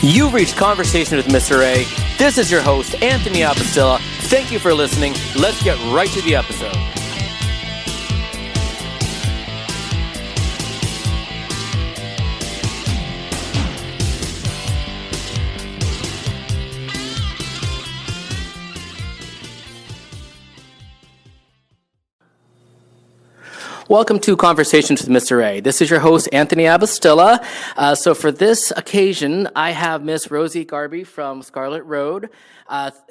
You've reached Conversation with Mr. A. This is your host, Anthony Apostilla. Thank you for listening. Let's get right to the episode. Welcome to Conversations with Mr. A. This is your host, Anthony Abastilla. So for this occasion, I have Miss Rosie Garby from Scarlet Road.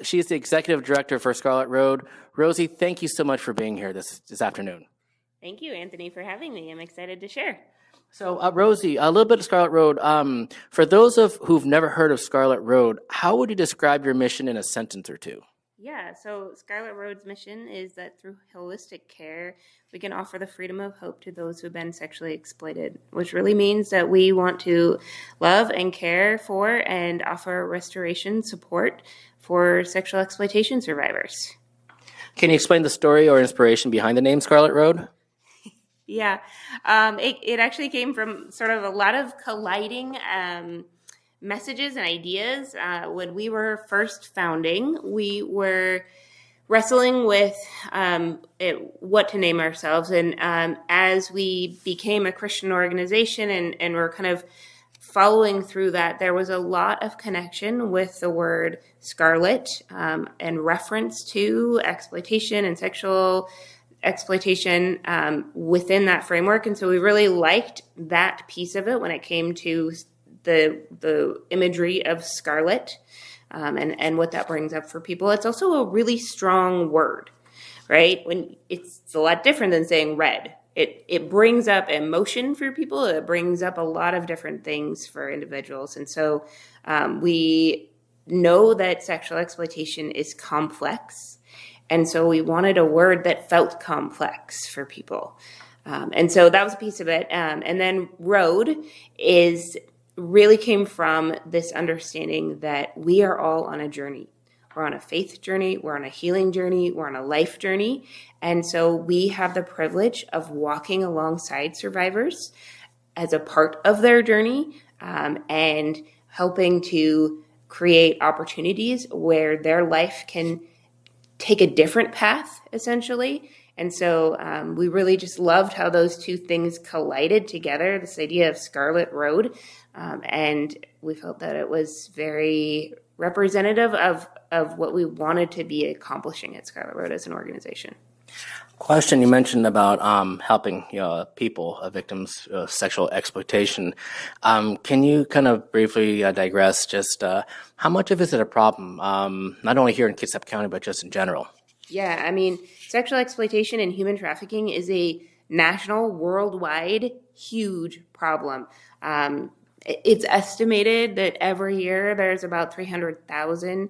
She's the executive director for Scarlet Road. Rosie, thank you so much for being here this afternoon. Thank you, Anthony, for having me. I'm excited to share. So, Rosie, a little bit of Scarlet Road. For those who've never heard of Scarlet Road, how would you describe your mission in a sentence or two? Yeah, so Scarlet Road's mission is that through holistic care, we can offer the freedom of hope to those who've been sexually exploited, which really means that we want to love and care for and offer restoration support for sexual exploitation survivors. Can you explain the story or inspiration behind the name Scarlet Road? Yeah, it actually came from sort of a lot of colliding messages and ideas. When we were first founding, we were wrestling with what to name ourselves. And as we became a Christian organization and we're kind of following through that, there was a lot of connection with the word scarlet and reference to exploitation and sexual exploitation within that framework. And so we really liked that piece of it when it came to the imagery of scarlet and what that brings up for people. It's also a really strong word, right? When it's a lot different than saying red. It brings up emotion for people. It brings up a lot of different things for individuals. And so we know that sexual exploitation is complex. And so we wanted a word that felt complex for people. And so that was a piece of it. And then road really came from this understanding that we are all on a journey. We're on a faith journey, we're on a healing journey, we're on a life journey. And so we have the privilege of walking alongside survivors as a part of their journey and helping to create opportunities where their life can take a different path, essentially. And so we really just loved how those two things collided together, this idea of Scarlet Road. And we felt that it was very representative of what we wanted to be accomplishing at Scarlet Road as an organization. Question, you mentioned about helping people, victims of sexual exploitation. Can you kind of briefly digress just how much of it is it a problem, not only here in Kitsap County, but just in general? Yeah, I mean, sexual exploitation and human trafficking is a national, worldwide, huge problem. It's estimated that every year there's about 300,000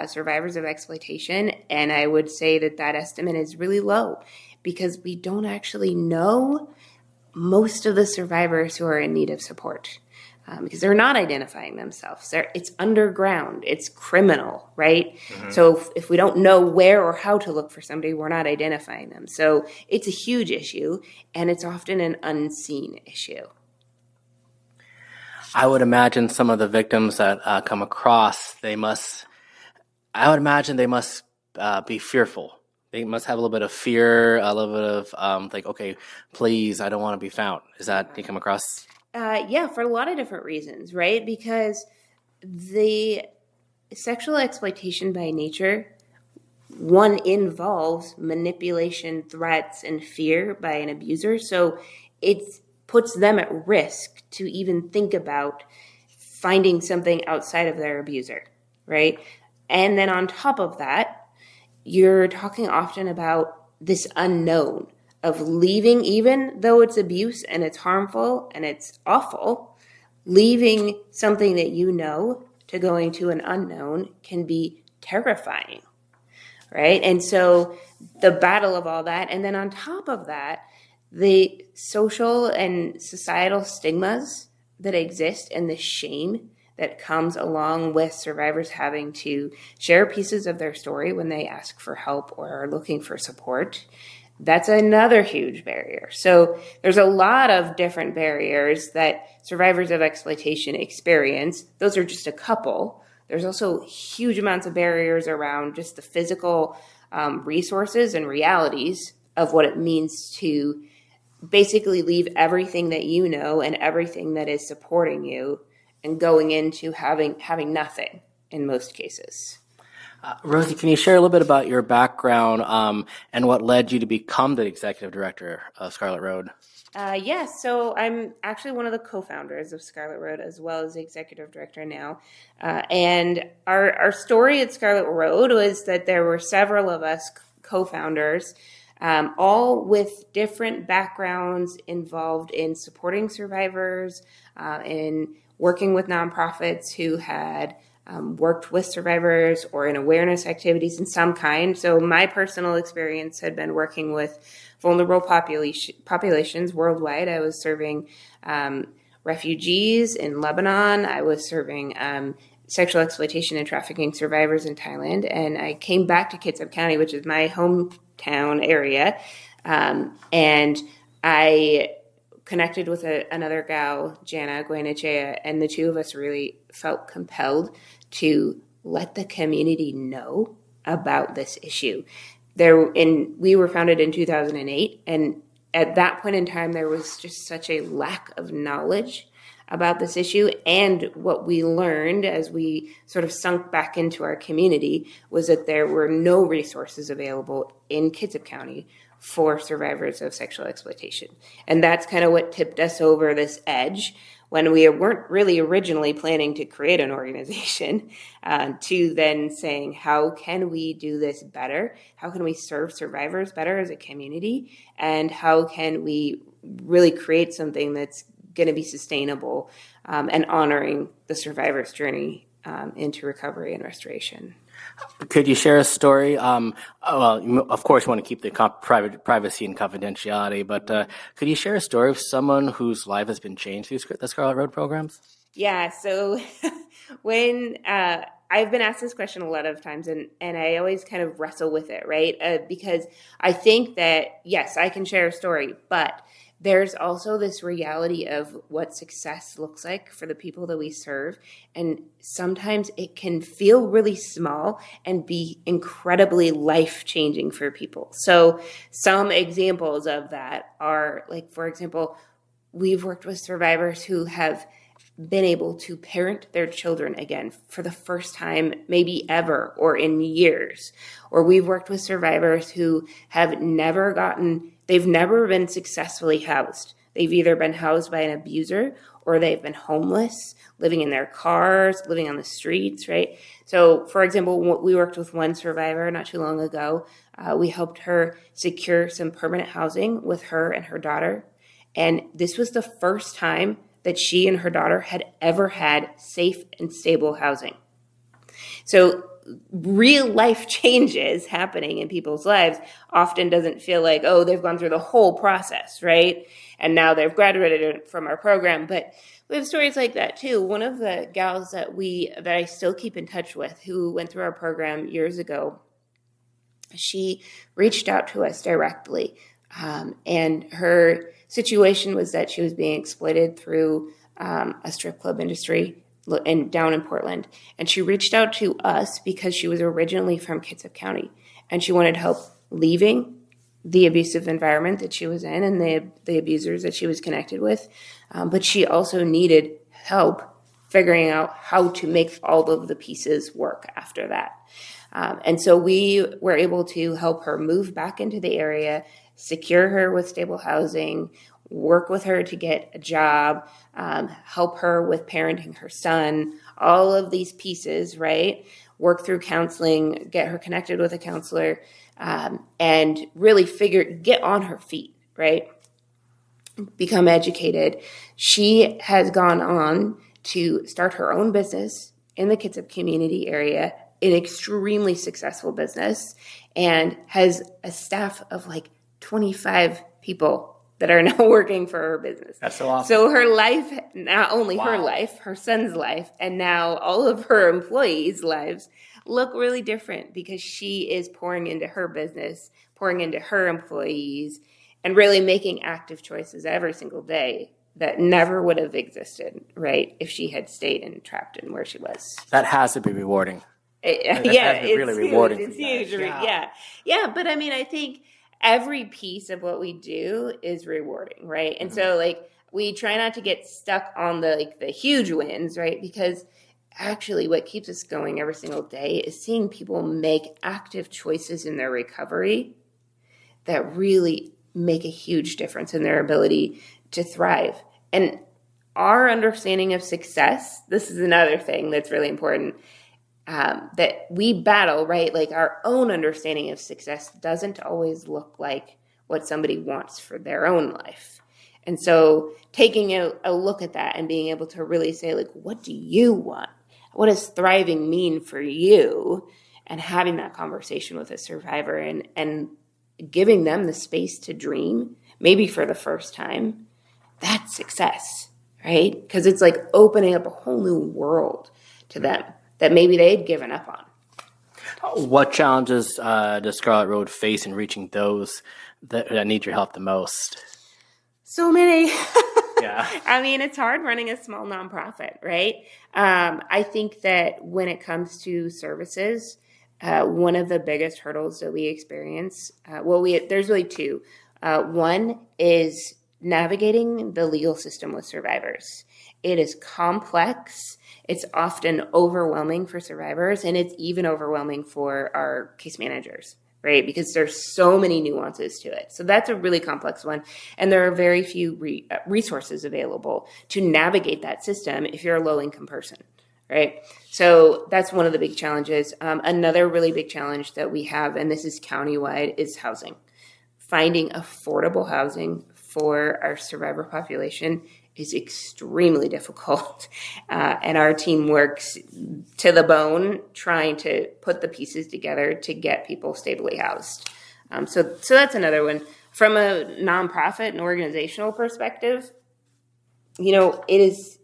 survivors of exploitation, and I would say that estimate is really low because we don't actually know most of the survivors who are in need of support. Because they're not identifying themselves. It's underground. It's criminal, right? Mm-hmm. So if we don't know where or how to look for somebody, we're not identifying them. So it's a huge issue, and it's often an unseen issue. I would imagine some of the victims that come across, I would imagine they must be fearful. They must have a little bit of fear, a little bit of okay, please, I don't want to be found. Is that you come across? Yeah, for a lot of different reasons, right? Because the sexual exploitation by nature, one involves manipulation, threats, and fear by an abuser. So it puts them at risk to even think about finding something outside of their abuser, right? And then on top of that, you're talking often about this unknown of leaving, even though it's abuse and it's harmful and it's awful, leaving something that you know to going to an unknown can be terrifying, right? And so the battle of all that, and then on top of that, the social and societal stigmas that exist and the shame that comes along with survivors having to share pieces of their story when they ask for help or are looking for support. That's another huge barrier. So there's a lot of different barriers that survivors of exploitation experience. Those are just a couple. There's also huge amounts of barriers around just the physical resources and realities of what it means to basically leave everything that you know and everything that is supporting you and going into having nothing in most cases. Rosie, can you share a little bit about your background and what led you to become the executive director of Scarlet Road? Yes, so I'm actually one of the co-founders of Scarlet Road as well as the executive director now. And our story at Scarlet Road was that there were several of us co-founders, all with different backgrounds involved in supporting survivors, in working with nonprofits who had worked with survivors or in awareness activities in some kind. So my personal experience had been working with vulnerable populations worldwide. I was serving refugees in Lebanon. I was serving sexual exploitation and trafficking survivors in Thailand. And I came back to Kitsap County, which is my hometown area. And I connected with another gal, Jana Guainechea, and the two of us really felt compelled to let the community know about this issue. We were founded in 2008, and at that point in time, there was just such a lack of knowledge about this issue. And what we learned as we sort of sunk back into our community was that there were no resources available in Kitsap County for survivors of sexual exploitation. And that's kind of what tipped us over this edge when we weren't really originally planning to create an organization, to then saying, how can we do this better? How can we serve survivors better as a community? And how can we really create something that's going to be sustainable and honoring the survivor's journey into recovery and restoration? Could you share a story? Well, of course, you want to keep the privacy and confidentiality, but could you share a story of someone whose life has been changed through the Scarlet Road programs? Yeah, so when I've been asked this question a lot of times, and I always kind of wrestle with it, right? Because I think that, yes, I can share a story, but there's also this reality of what success looks like for the people that we serve. And sometimes it can feel really small and be incredibly life-changing for people. So some examples of that are, like, for example, we've worked with survivors who have been able to parent their children again for the first time, maybe ever, or in years. Or we've worked with survivors who have they've never been successfully housed. They've either been housed by an abuser or they've been homeless, living in their cars, living on the streets, right? So, for example, we worked with one survivor not too long ago. We helped her secure some permanent housing with her and her daughter. And this was the first time that she and her daughter had ever had safe and stable housing. So real life changes happening in people's lives often doesn't feel like, oh, they've gone through the whole process, right? And now they've graduated from our program. But we have stories like that too. One of the gals that I still keep in touch with who went through our program years ago, she reached out to us directly. And her situation was that she was being exploited through a strip club industry down in Portland. And she reached out to us because she was originally from Kitsap County. And she wanted help leaving the abusive environment that she was in and the abusers that she was connected with. But she also needed help figuring out how to make all of the pieces work after that. And so we were able to help her move back into the area, secure her with stable housing, work with her to get a job, help her with parenting her son, all of these pieces, right? Work through counseling, get her connected with a counselor, and really get on her feet, right? Become educated. She has gone on to start her own business in the Kitsap community area, an extremely successful business, and has a staff of like 25 people that are now working for her business. That's so awesome. So her life, not only her life, her son's life, and now all of her employees' lives look really different because she is pouring into her business, pouring into her employees, and really making active choices every single day that never would have existed, right, if she had stayed and trapped in where she was. That has to be rewarding. Yeah, it's really huge. rewarding. It's huge. Yeah. But I mean, I think every piece of what we do is rewarding, right? And so, like, we try not to get stuck on the huge wins, right? Because actually, what keeps us going every single day is seeing people make active choices in their recovery that really make a huge difference in their ability to thrive. And our understanding of success, this is another thing that's really important, that we battle, right? Like, our own understanding of success doesn't always look like what somebody wants for their own life. And so taking a look at that and being able to really say, like, what do you want? What does thriving mean for you? And having that conversation with a survivor and giving them the space to dream, maybe for the first time, that's success, right? Because it's like opening up a whole new world to them that maybe they'd given up on. What challenges does Scarlet Road face in reaching those that need your help the most? So many. Yeah. I mean, it's hard running a small nonprofit, right? I think that when it comes to services, one of the biggest hurdles that we experience, there's really two. One is navigating the legal system with survivors. It is complex. It's often overwhelming for survivors, and it's even overwhelming for our case managers, right? Because there's so many nuances to it. So that's a really complex one. And there are very few resources available to navigate that system if you're a low-income person, right? So that's one of the big challenges. Another really big challenge that we have, and this is countywide, is housing. Finding affordable housing for our survivor population is extremely difficult. And our team works to the bone trying to put the pieces together to get people stably housed. So that's another one. From a nonprofit and organizational perspective, it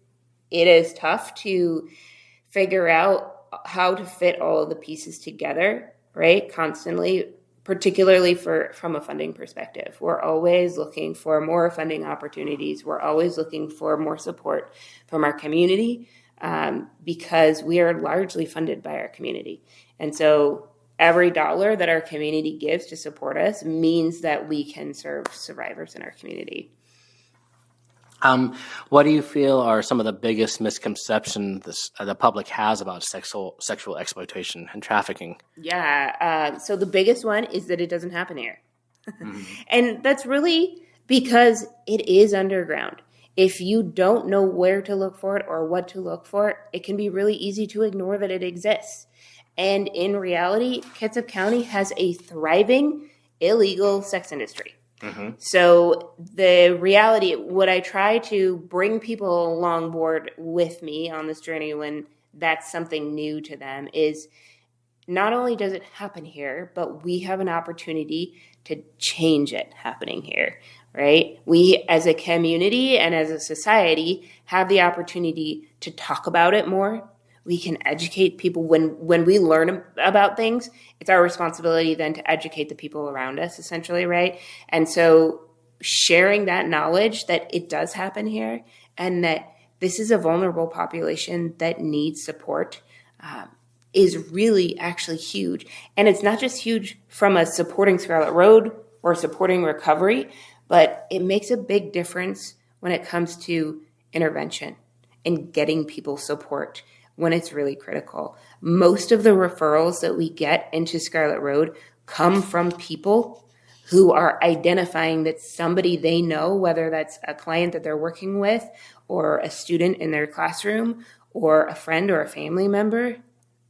is tough to figure out how to fit all of the pieces together, right? Constantly, particularly from a funding perspective. We're always looking for more funding opportunities. We're always looking for more support from our community because we are largely funded by our community. And so every dollar that our community gives to support us means that we can serve survivors in our community. What do you feel are some of the biggest misconceptions the public has about sexual exploitation and trafficking? Yeah. So the biggest one is that it doesn't happen here. And that's really because it is underground. If you don't know where to look for it or what to look for, it can be really easy to ignore that it exists. And in reality, Kitsap County has a thriving illegal sex industry. So the reality, what I try to bring people along board with me on this journey when that's something new to them is not only does it happen here, but we have an opportunity to change it happening here, right? We as a community and as a society have the opportunity to talk about it more. We can educate people. When we learn about things, it's our responsibility then to educate the people around us, essentially, right? And so sharing that knowledge that it does happen here and that this is a vulnerable population that needs support is really actually huge. And it's not just huge from a supporting Scarlet Road or supporting recovery, but it makes a big difference when it comes to intervention and getting people support when it's really critical. Most of the referrals that we get into Scarlet Road come from people who are identifying that somebody they know, whether that's a client that they're working with or a student in their classroom or a friend or a family member,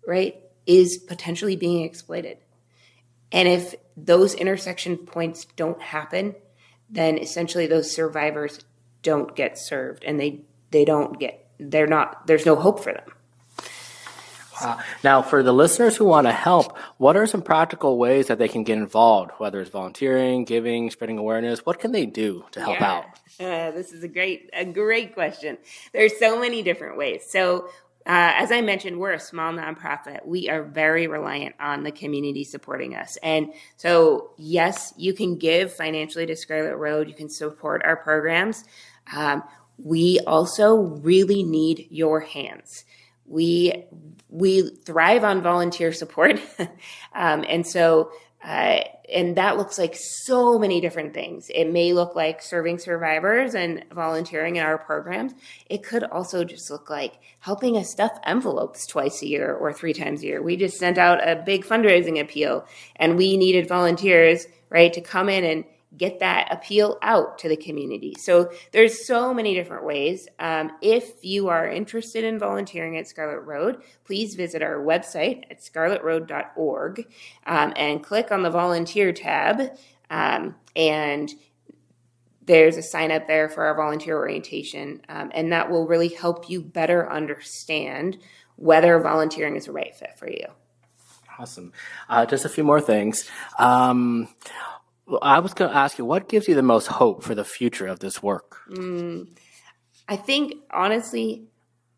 right, is potentially being exploited. And if those intersection points don't happen, then essentially those survivors don't get served and there's no hope for them. Now, for the listeners who want to help, what are some practical ways that they can get involved, whether it's volunteering, giving, spreading awareness? What can they do to help out? This is a great question. There's so many different ways. So As I mentioned, we're a small nonprofit. We are very reliant on the community supporting us. And so, yes, you can give financially to Scarlet Road. You can support our programs. We also really need your hands. We thrive on volunteer support. And so, and that looks like so many different things. It may look like serving survivors and volunteering in our programs. It could also just look like helping us stuff envelopes twice a year or 3 times a year. We just sent out a big fundraising appeal, and we needed volunteers, right, to come in and get that appeal out to the community. So there's so many different ways. If you are interested in volunteering at Scarlet Road, please visit our website at scarletroad.org and click on the volunteer tab. And there's a sign up there for our volunteer orientation. And that will really help you better understand whether volunteering is the right fit for you. Awesome. Just a few more things. I was going to ask you, what gives you the most hope for the future of this work? I think, honestly,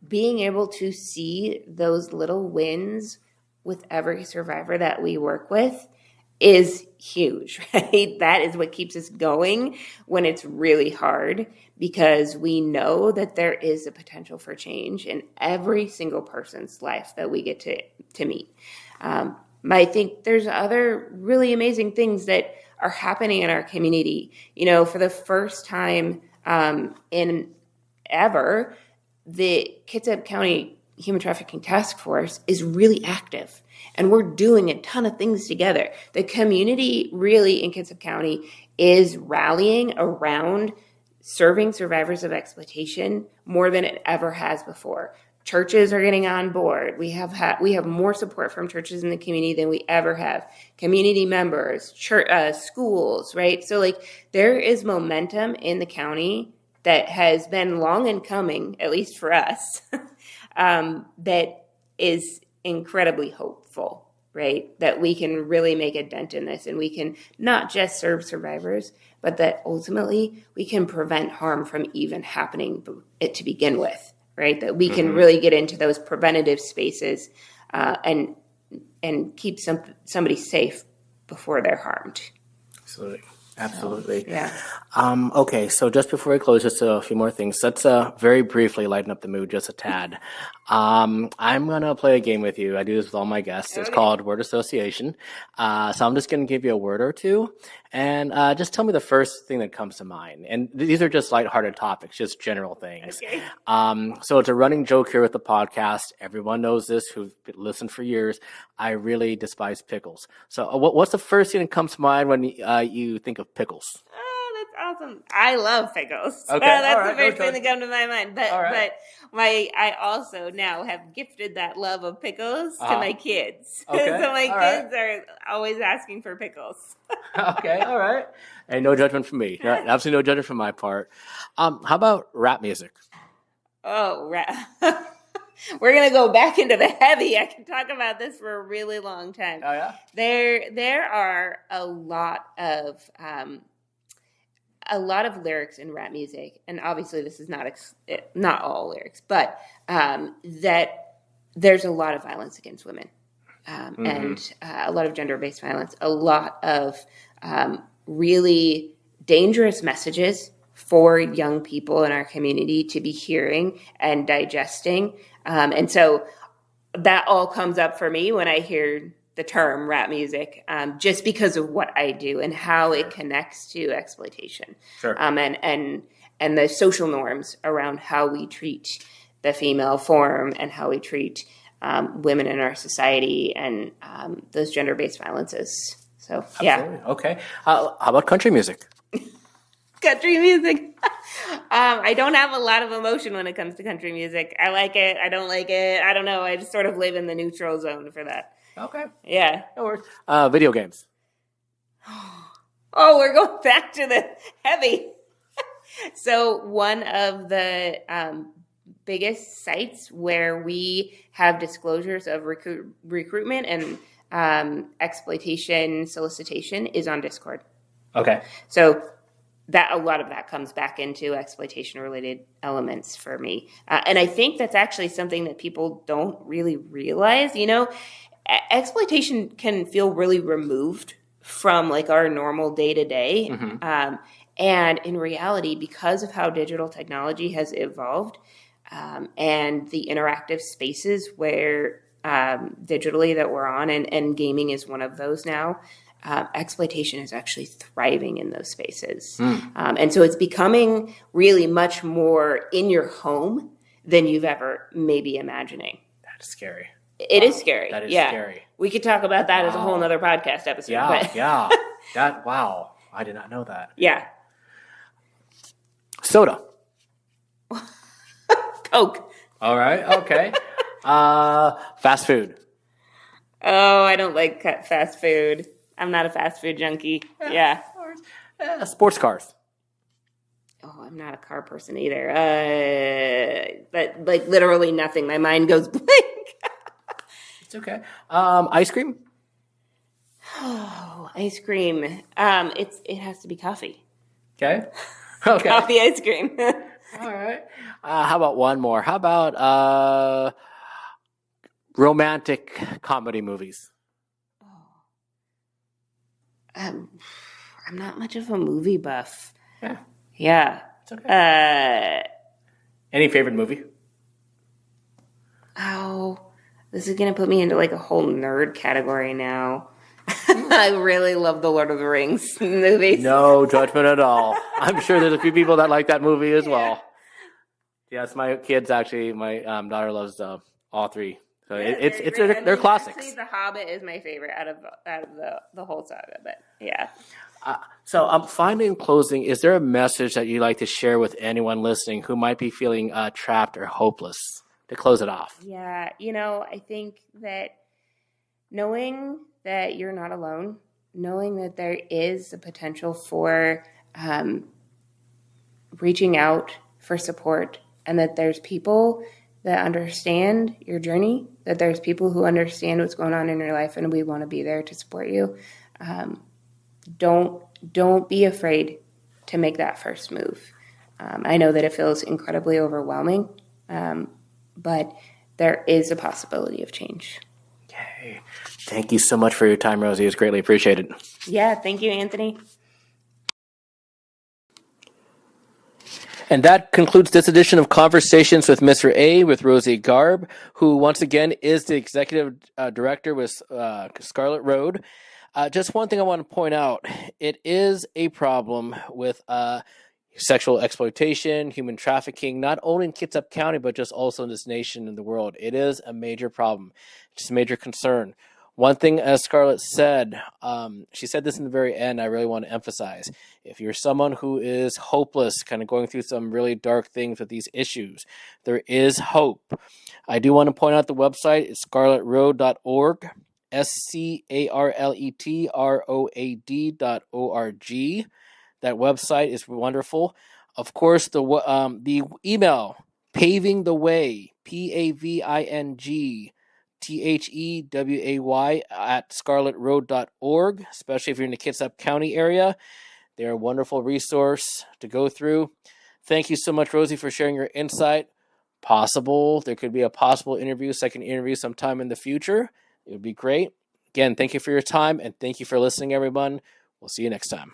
being able to see those little wins with every survivor that we work with is huge, right? That is what keeps us going when it's really hard, because we know that there is a potential for change in every single person's life that we get to meet. I think there's other really amazing things that are happening in our community. You know, for the first time in ever, the Kitsap County Human Trafficking Task Force is really active, and we're doing a ton of things together. The community really in Kitsap County is rallying around serving survivors of exploitation more than it ever has before. Churches are getting on board. We have more support from churches in the community than we ever have. Community members, church, schools, right? So like there is momentum in the county that has been long in coming, at least for us, that is incredibly hopeful, right? That we can really make a dent in this, and we can not just serve survivors, but that ultimately we can prevent harm from even happening to begin with. Right, that we can really get into those preventative spaces and keep somebody safe before they're harmed. Absolutely. So, yeah. Okay, so just before we close, just a few more things. Let's very briefly lighten up the mood just a tad. I'm going to play a game with you. I do this with all my guests. It's called Word Association. So I'm just going to give you a word or two, and just tell me the first thing that comes to mind. And these are just lighthearted topics, just general things. Okay. So it's a running joke here with the podcast. Everyone knows this who've listened for years. I really despise pickles. So what's the first thing that comes to mind when you think of pickles? Oh, that's awesome. I love pickles. Okay. That's the first thing that comes to my mind. But I also now have gifted that love of pickles to my kids. Okay. So my kids are always asking for pickles. Okay, all right. And no judgment from me. Absolutely no judgment from my part. How about rap music? Oh, rap. We're going to go back into the heavy. I can talk about this for a really long time. Oh, yeah? There are a lot of lyrics in rap music, and obviously this is not all lyrics, but that there's a lot of violence against women, and a lot of gender-based violence, a lot of really dangerous messages for young people in our community to be hearing and digesting. And so that all comes up for me when I hear the term rap music, just because of what I do and how it connects to exploitation. Sure. And the social norms around how we treat the female form and how we treat women in our society and those gender-based violences. So, Absolutely. yeah. Okay. How about country music? Country music. I don't have a lot of emotion when it comes to country music. I like it. I don't like it. I don't know. I just sort of live in the neutral zone for that. Okay. Yeah. No worries. Video games. Oh, we're going back to the heavy. So one of the biggest sites where we have disclosures of recruitment and exploitation solicitation is on Discord. Okay. So that a lot of that comes back into exploitation related elements for me. And I think that's actually something that people don't really realize. Exploitation can feel really removed from like our normal day to day. And in reality, because of how digital technology has evolved, and the interactive spaces where digitally that we're on, and gaming is one of those now, exploitation is actually thriving in those spaces. And so it's becoming really much more in your home than you've ever maybe imagining. That's scary. It is scary. That is yeah. scary. We could talk about that as a whole nother podcast episode. Yeah. Wow. I did not know that. Yeah. Soda. Coke. All right. Okay. Fast food. Oh, I don't like fast food. I'm not a fast food junkie. Yeah. Sports cars. Oh, I'm not a car person either. But like literally nothing. My mind goes blank. It's okay. Ice cream. Oh, ice cream. It has to be coffee. Okay. Okay. Coffee ice cream. All right. How about one more? How about romantic comedy movies? I'm not much of a movie buff. Yeah. It's okay. Any favorite movie? Oh, this is gonna put me into like a whole nerd category now. I really love the Lord of the Rings movies. No judgment at all. I'm sure there's a few people that like that movie as well. Yes, my kids actually. My daughter loves all three. So they're classics. Actually, The Hobbit is my favorite out of the whole saga. But yeah. So finally, in closing, is there a message that you'd like to share with anyone listening who might be feeling trapped or hopeless to close it off? Yeah, I think that knowing that you're not alone, knowing that there is a potential for reaching out for support, and that there's people that understand your journey, that there's people who understand what's going on in your life, and we want to be there to support you. Don't be afraid to make that first move. I know that it feels incredibly overwhelming, but there is a possibility of change. Okay. Thank you so much for your time, Rosie. It's greatly appreciated. Yeah, thank you, Anthony. And that concludes this edition of Conversations with Mr. A with Rosie Garb, who once again is the executive director with Scarlet Road. Just one thing I want to point out. It is a problem with sexual exploitation, human trafficking, not only in Kitsap County, but just also in this nation and the world. It is a major problem. It's a major concern. One thing, as Scarlett said, she said this in the very end, I really want to emphasize. If you're someone who is hopeless, kind of going through some really dark things with these issues, there is hope. I do want to point out the website. It's scarletroad.org, SCARLETROAD.org. That website is wonderful. Of course, the email, paving the way, PAVING THEWAY at scarletroad.org, especially if you're in the Kitsap County area. They're a wonderful resource to go through. Thank you so much, Rosie, for sharing your insight. There could be a possible second interview sometime in the future. It would be great. Again, thank you for your time, and thank you for listening, everyone. We'll see you next time.